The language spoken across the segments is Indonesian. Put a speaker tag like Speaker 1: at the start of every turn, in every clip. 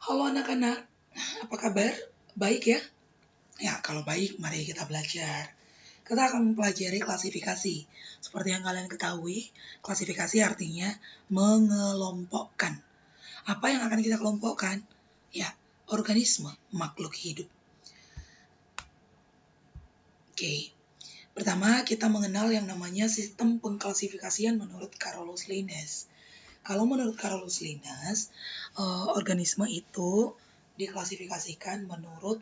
Speaker 1: Halo anak-anak, apa kabar? Baik ya? Ya, kalau baik, mari kita belajar. Kita akan mempelajari klasifikasi. Seperti yang kalian ketahui, klasifikasi artinya mengelompokkan. Apa yang akan kita kelompokkan? Ya, organisme, makhluk hidup. Oke, pertama kita mengenal yang namanya sistem pengklasifikasian menurut Carolus Linnaeus. Kalau menurut Carolus Linnaeus, organisme itu diklasifikasikan menurut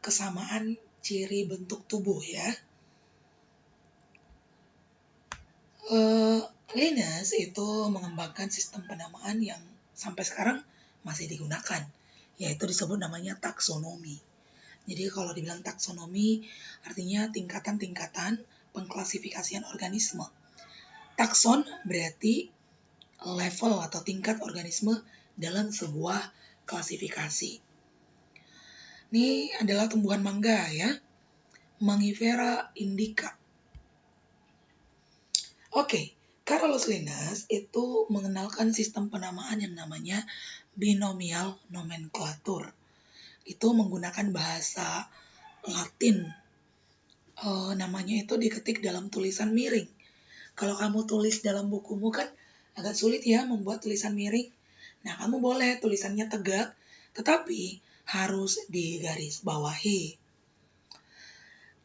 Speaker 1: kesamaan ciri bentuk tubuh ya. Linnaeus itu mengembangkan sistem penamaan yang sampai sekarang masih digunakan, yaitu disebut namanya taksonomi. Jadi kalau dibilang taksonomi artinya tingkatan-tingkatan pengklasifikasian organisme. Takson berarti level atau tingkat organisme dalam sebuah klasifikasi. Ini adalah tumbuhan mangga ya, Mangifera indica. Oke, Carolus Linnaeus itu mengenalkan sistem penamaan yang namanya binomial nomenklatur. Itu menggunakan bahasa Latin. Namanya itu diketik dalam tulisan miring. Kalau kamu tulis dalam bukumu kan agak sulit ya membuat tulisan miring. Nah, kamu boleh tulisannya tegak, tetapi harus digaris bawahi.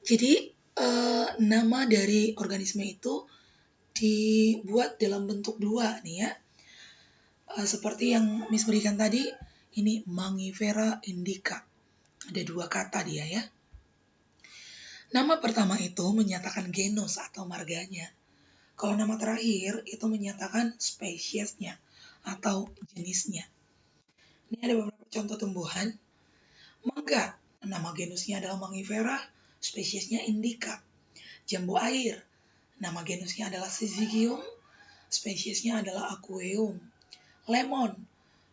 Speaker 1: Jadi, nama dari organisme itu dibuat dalam bentuk dua nih ya. Seperti yang Miss berikan tadi, ini Mangifera indica. Ada dua kata dia ya. Nama pertama itu menyatakan genus atau marganya. Kalau nama terakhir itu menyatakan spesiesnya atau jenisnya. Ini ada beberapa contoh tumbuhan. Mangga, nama genusnya adalah Mangifera, spesiesnya indica. Jambu air, nama genusnya adalah Syzygium, spesiesnya adalah Aqueum. Lemon,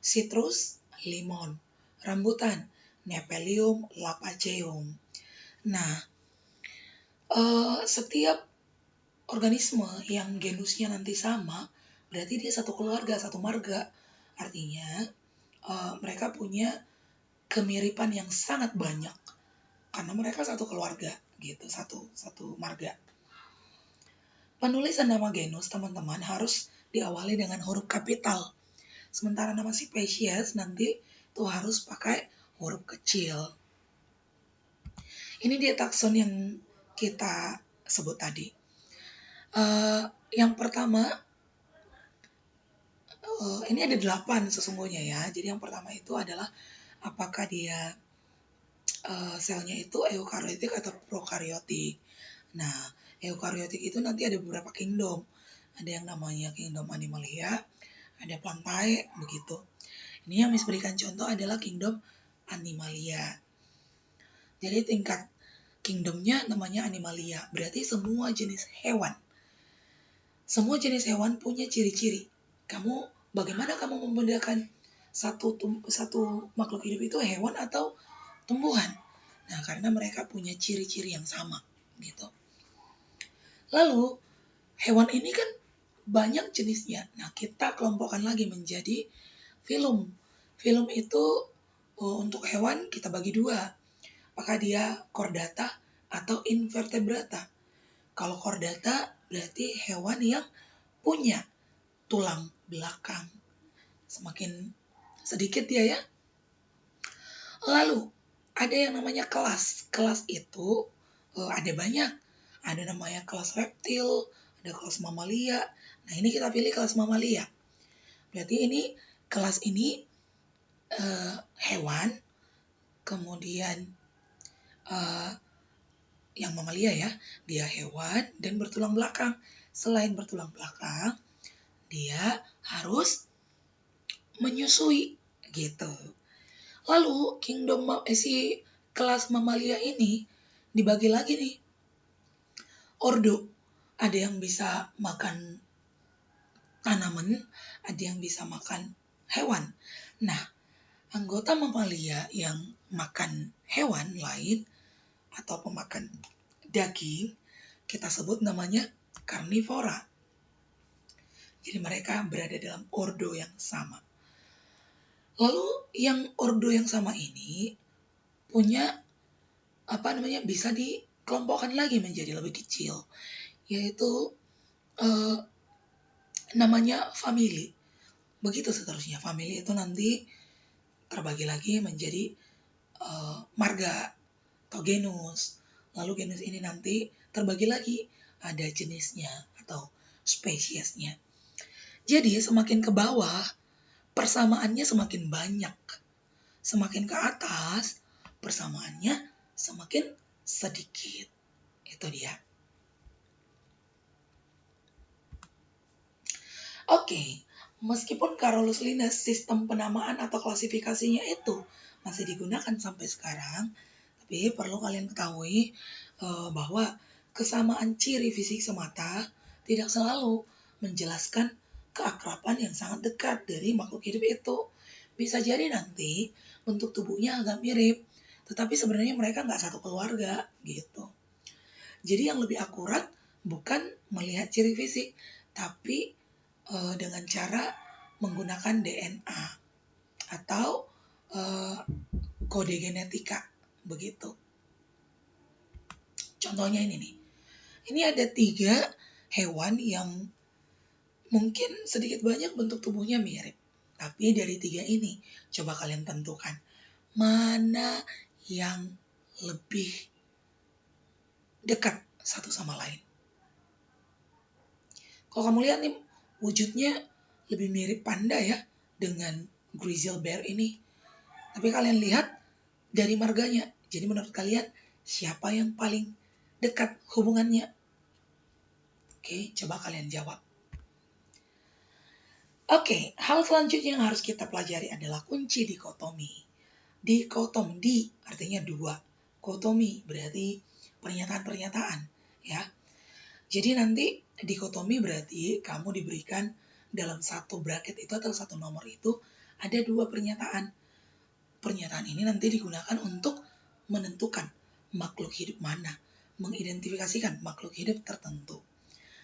Speaker 1: citrus, limon. Rambutan, Nephelium lapaceum. Nah, setiap organisme yang genusnya nanti sama, berarti dia satu keluarga, satu marga. Artinya, mereka punya kemiripan yang sangat banyak karena mereka satu keluarga gitu, satu marga. Penulisan nama genus teman-teman harus diawali dengan huruf kapital. Sementara nama spesies nanti itu harus pakai huruf kecil. Ini dia takson yang kita sebut tadi. Yang pertama, ini ada 8 sesungguhnya ya. Jadi yang pertama itu adalah apakah dia selnya itu eukariotik atau prokariotik. Nah, eukariotik itu nanti ada beberapa kingdom. Ada yang namanya kingdom Animalia, ada Plantae, begitu. Ini yang Miss berikan contoh adalah kingdom Animalia. Jadi tingkat kingdomnya namanya Animalia, berarti semua jenis hewan. Semua jenis hewan punya ciri-ciri. Bagaimana kamu membedakan satu makhluk hidup itu hewan atau tumbuhan? Nah, karena mereka punya ciri-ciri yang sama, gitu. Lalu, hewan ini kan banyak jenisnya. Nah, kita kelompokkan lagi menjadi filum. Filum itu untuk hewan kita bagi dua. Apakah dia chordata atau invertebrata? Kalau chordata berarti hewan yang punya tulang belakang. Semakin sedikit dia ya. Lalu, ada yang namanya kelas. Kelas itu ada banyak. Ada namanya kelas reptil, ada kelas mamalia. Nah, ini kita pilih kelas mamalia. Berarti ini kelas ini hewan, kemudian yang mamalia ya, dia hewan dan bertulang belakang. Selain bertulang belakang, dia harus menyusui gitu. Lalu si kelas mamalia ini dibagi lagi nih. Ordo, ada yang bisa makan tanaman, ada yang bisa makan hewan. Nah, anggota mamalia yang makan hewan lain atau pemakan daging, kita sebut namanya karnivora. Jadi mereka berada dalam ordo yang sama. Lalu yang ordo yang sama ini punya bisa dikelompokkan lagi menjadi lebih kecil, yaitu eh, namanya family. Begitu seterusnya. Family itu nanti terbagi lagi menjadi marga atau genus. Lalu genus ini nanti terbagi lagi ada jenisnya atau spesiesnya. Jadi semakin ke bawah persamaannya semakin banyak. Semakin ke atas persamaannya semakin sedikit. Itu dia. Oke, meskipun Carolus Linnaeus sistem penamaan atau klasifikasinya itu masih digunakan sampai sekarang, tapi perlu kalian ketahui bahwa kesamaan ciri fisik semata tidak selalu menjelaskan keakraban yang sangat dekat dari makhluk hidup itu. Bisa jadi nanti bentuk tubuhnya agak mirip, tetapi sebenarnya mereka nggak satu keluarga gitu. Jadi yang lebih akurat bukan melihat ciri fisik, tapi dengan cara menggunakan DNA atau kode genetika begitu. Contohnya ini nih. Ini ada 3 hewan yang mungkin sedikit banyak bentuk tubuhnya mirip. Tapi dari 3 ini, coba kalian tentukan mana yang lebih dekat satu sama lain. Kalau kamu lihat nih, wujudnya lebih mirip panda ya dengan grizzly bear ini. Tapi kalian lihat dari marganya. Jadi menurut kalian siapa yang paling dekat hubungannya? Oke, coba kalian jawab. Oke, hal selanjutnya yang harus kita pelajari adalah kunci dikotomi. Dikotom, di artinya 2. Kotomi berarti pernyataan-pernyataan, ya. Jadi nanti dikotomi berarti kamu diberikan dalam satu bracket itu atau satu nomor itu ada 2 pernyataan. Pernyataan ini nanti digunakan untuk menentukan makhluk hidup mana, mengidentifikasikan makhluk hidup tertentu.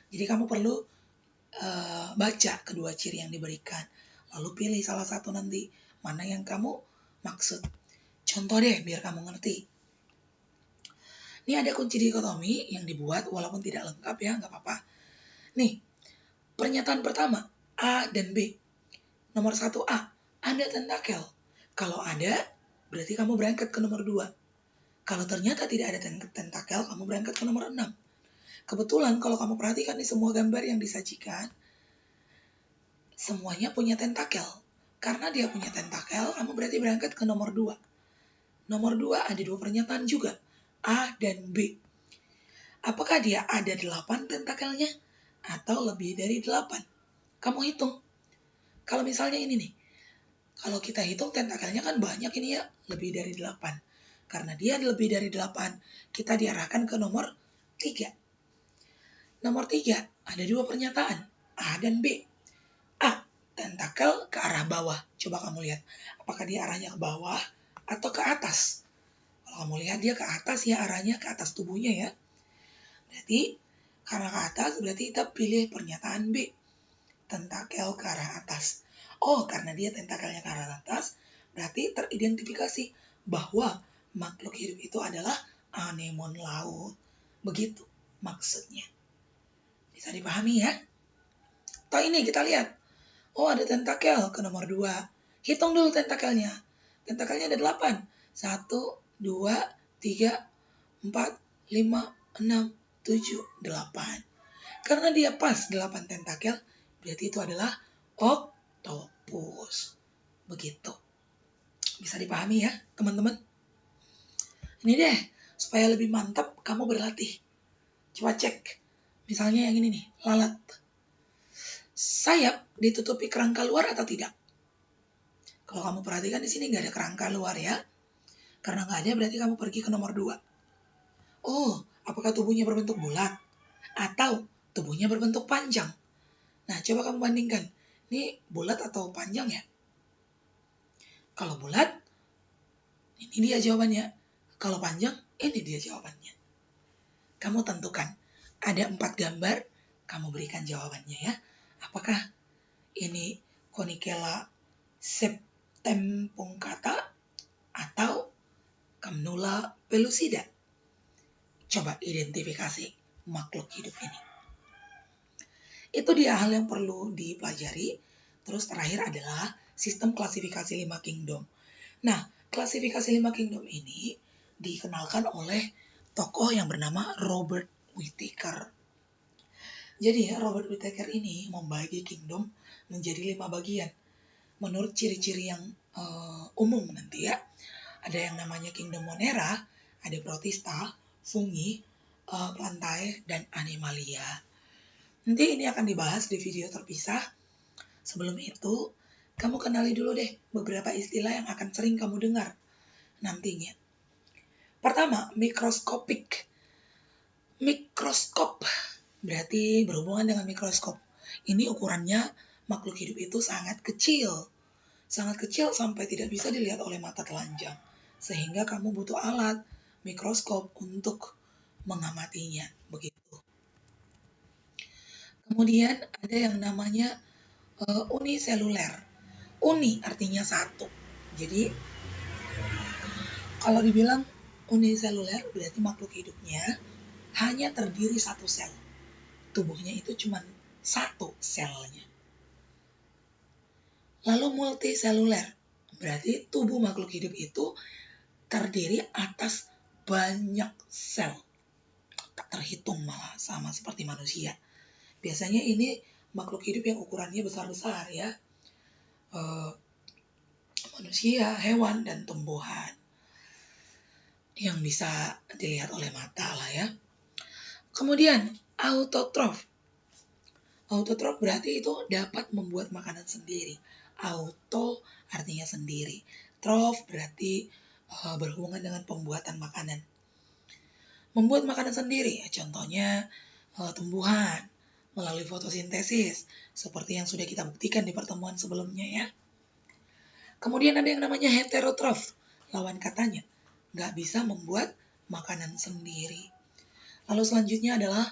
Speaker 1: Jadi kamu perlu baca kedua ciri yang diberikan, lalu pilih salah satu nanti mana yang kamu maksud. Contoh deh biar kamu ngerti. Ini ada kunci dikotomi yang dibuat walaupun tidak lengkap ya, nggak apa-apa. Nih, pernyataan pertama A dan B. Nomor 1A, ada tentakel. Kalau ada, berarti kamu berangkat ke nomor 2. Kalau ternyata tidak ada tentakel, kamu berangkat ke nomor 6. Kebetulan kalau kamu perhatikan di semua gambar yang disajikan, semuanya punya tentakel. Karena dia punya tentakel, kamu berarti berangkat ke nomor 2. Nomor 2 ada 2 pernyataan juga, A dan B. Apakah dia ada 8 tentakelnya atau lebih dari 8? Kamu hitung. Kalau misalnya ini nih, kalau kita hitung tentakelnya kan banyak ini ya, lebih dari 8. Karena dia lebih dari 8, kita diarahkan ke nomor 3. Nomor 3, ada 2 pernyataan, A dan B. A, tentakel ke arah bawah. Coba kamu lihat, apakah dia arahnya ke bawah atau ke atas? Kalau kamu lihat dia ke atas ya, arahnya ke atas tubuhnya ya. Berarti karena ke atas berarti kita pilih pernyataan B, tentakel ke arah atas. Oh, karena dia tentakelnya ke arah atas, berarti teridentifikasi bahwa makhluk hidup itu adalah anemon laut. Begitu maksudnya. Bisa dipahami ya? Toh ini kita lihat. Oh, ada tentakel ke nomor 2. Hitung dulu tentakelnya. Tentakelnya ada 8. 1, 2, 3, 4, 5, 6, 7, 8. Karena dia pas 8 tentakel, berarti itu adalah oktopus. Begitu. Bisa dipahami ya, teman-teman? Ini deh, supaya lebih mantap kamu berlatih. Coba cek. Misalnya yang ini nih, lalat. Sayap ditutupi kerangka luar atau tidak? Kalau kamu perhatikan di sini nggak ada kerangka luar ya. Karena nggak ada berarti kamu pergi ke nomor 2. Oh, apakah tubuhnya berbentuk bulat? Atau tubuhnya berbentuk panjang? Nah, coba kamu bandingkan. Ini bulat atau panjang ya? Kalau bulat, ini dia jawabannya. Kalau panjang, ini dia jawabannya. Kamu tentukan. Ada 4 gambar, kamu berikan jawabannya ya. Apakah ini Conicaea Tempuncata atau Camnula pellucida. Coba identifikasi makhluk hidup ini. Itu dia hal yang perlu dipelajari. Terus terakhir adalah sistem klasifikasi 5 kingdom. Nah, klasifikasi 5 kingdom ini dikenalkan oleh tokoh yang bernama Robert Whittaker. Jadi Robert Whittaker ini membagi kingdom menjadi 5 bagian. Menurut ciri-ciri yang umum nanti ya. Ada yang namanya kingdom Monera, ada Protista, Fungi, Plantae, dan Animalia. Nanti ini akan dibahas di video terpisah. Sebelum itu, kamu kenali dulu deh beberapa istilah yang akan sering kamu dengar nantinya. Pertama, mikroskopik. Mikroskop berarti berhubungan dengan mikroskop. Ini ukurannya makhluk hidup itu sangat kecil. Sangat kecil sampai tidak bisa dilihat oleh mata telanjang. Sehingga kamu butuh alat mikroskop untuk mengamatinya. Begitu. Kemudian ada yang namanya uniseluler. Uni artinya satu. Jadi kalau dibilang uniseluler berarti makhluk hidupnya hanya terdiri satu sel. Tubuhnya itu cuma satu selnya. Lalu multiseluler berarti tubuh makhluk hidup itu terdiri atas banyak sel. Tak terhitung malah sama seperti manusia. Biasanya ini makhluk hidup yang ukurannya besar-besar ya. Manusia, hewan, dan tumbuhan yang bisa dilihat oleh mata lah ya. Kemudian autotrof. Autotrof berarti itu dapat membuat makanan sendiri. Auto artinya sendiri. Trof berarti berhubungan dengan pembuatan makanan. Membuat makanan sendiri, contohnya tumbuhan melalui fotosintesis, seperti yang sudah kita buktikan di pertemuan sebelumnya ya. Kemudian ada yang namanya heterotrof, lawan katanya, nggak bisa membuat makanan sendiri. Lalu selanjutnya adalah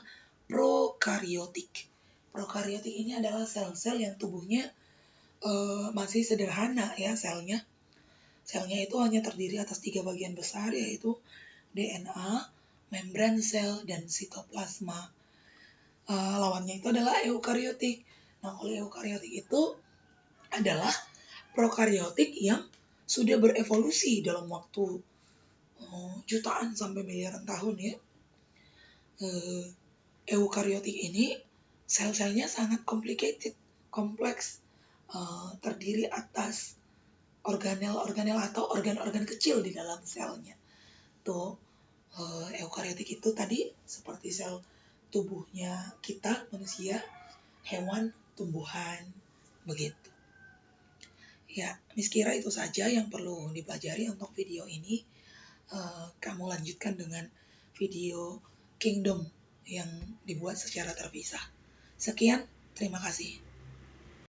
Speaker 1: prokaryotik. Prokaryotik ini adalah sel-sel yang tubuhnya masih sederhana ya selnya. Selnya itu hanya terdiri atas 3 bagian besar yaitu DNA, membran sel, dan sitoplasma. Lawannya itu adalah eukaryotik. Nah, kalau eukaryotik itu adalah prokaryotik yang sudah berevolusi dalam waktu jutaan sampai miliaran tahun ya. Eukaryotik ini sel-selnya sangat complicated, kompleks, terdiri atas organel-organel atau organ-organ kecil di dalam selnya. Tuh, eukaryotik itu tadi seperti sel tubuhnya kita, manusia, hewan, tumbuhan, begitu. Ya, Miss kira itu saja yang perlu dipelajari untuk video ini. Kamu lanjutkan dengan video Kingdom yang dibuat secara terpisah. Sekian, terima kasih.